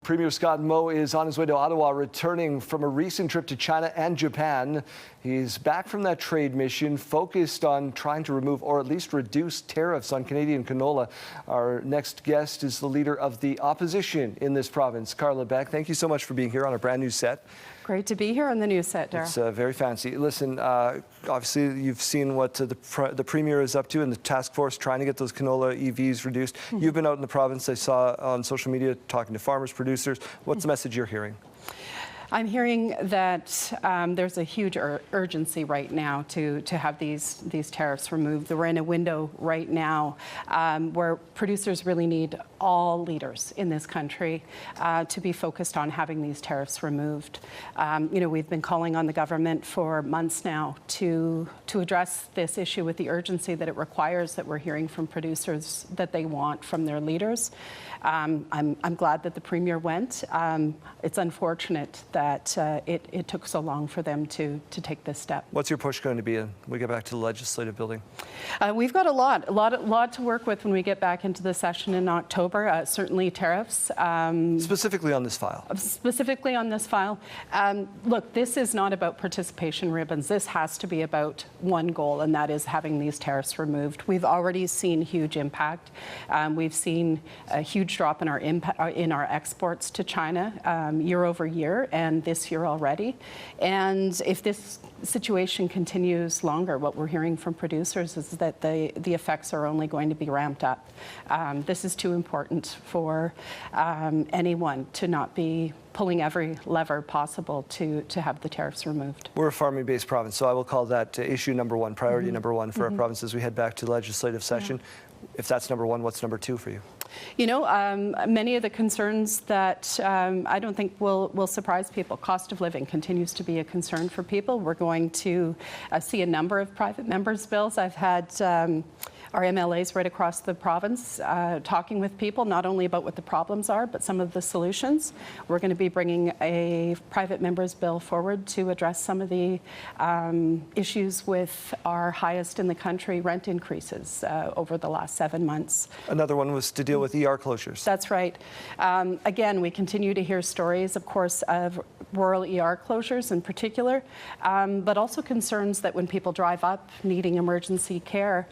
Premier Scott Moe is on his way to Ottawa, returning from a recent trip to China and Japan. He's back from that trade mission, focused on trying to remove or at least reduce tariffs on Canadian canola. Our next guest is the leader of the opposition in this province, Carla Beck. Thank you so much for being here on a brand new set. Great to be here on the news set, Darryl. It's very fancy. Listen, obviously you've seen what the Premier is up to and the task force trying to get those canola EVs reduced. You've been out in the province, I saw on social media, talking to farmers, producers. What's the message you're hearing? I'm hearing that there's a huge urgency right now to have these tariffs removed. We're in a window right now where producers really need all leaders in this country to be focused on having these tariffs removed. We've been calling on the government for months now to address this issue with the urgency that it requires, that we're hearing from producers that they want from their leaders. I'm glad that the Premier went. It's unfortunate that it took so long for them to take this step. What's your push going to be when we get back to the legislative building? We've got a lot to work with when we get back into the session in October. Certainly tariffs. Specifically on this file. Specifically on this file. Look, this is not about participation ribbons. This has to be about one goal, and that is having these tariffs removed. We've already seen huge impact. We've seen a huge drop in our exports to China year over year, and this year already. And if this situation continues longer, what we're hearing from producers is that the effects are only going to be ramped up. This is too important for anyone to not be pulling every lever possible to have the tariffs removed. We're a farming-based province, so I will call that issue number one, priority number one for our province as we head back to the legislative session. If that's number one, what's number two for you? You know, many of the concerns that I don't think will surprise people. Cost of living continues to be a concern for people. We're going to see a number of private members' bills. I've had our MLAs right across the province talking with people, not only about what the problems are, but some of the solutions. We're going to be bringing a private member's bill forward to address some of the issues with our highest in the country rent increases over the last 7 months. Another one was to deal with ER closures. That's right. Again, we continue to hear stories, of course, of rural ER closures in particular, but also concerns that when people drive up needing emergency care,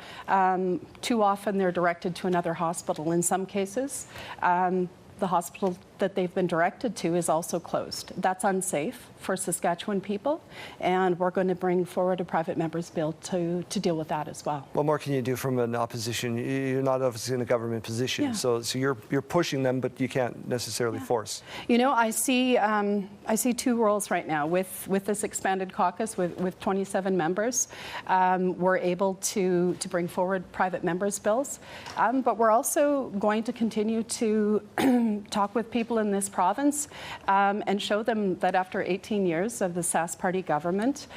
too often they're directed to another hospital. In some cases, the hospital that they've been directed to is also closed. That's unsafe for Saskatchewan people, and we're going to bring forward a private member's bill to deal with that as well. What more can you do from an opposition? You're not obviously in a government position, so you're pushing them, but you can't necessarily force. You know, I see two roles right now with this expanded caucus with 27 members. We're able to bring forward private members' bills, but we're also going to continue to talk with people in this province and show them that after 18 years of the Sask party government,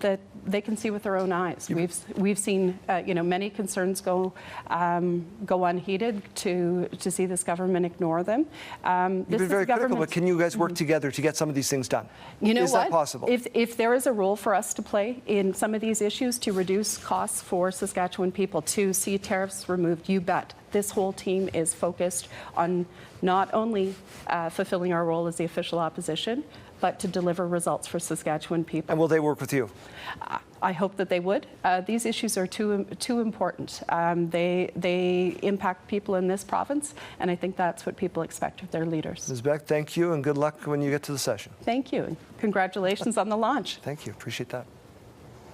that they can see with their own eyes. We've seen many concerns go unheeded to see this government ignore them. You've been very critical, but can you guys work together to get some of these things done? You know what? Is that possible? If there is a role for us to play in some of these issues to reduce costs for Saskatchewan people, to see tariffs removed, you bet. This whole team is focused on not only fulfilling our role as the official opposition, but to deliver results for Saskatchewan people. And will they work with you? I hope that they would. These issues are too important. They impact people in this province, and I think that's what people expect of their leaders. Ms. Beck, thank you, and good luck when you get to the session. Thank you, and congratulations on the launch. Thank you. Appreciate that.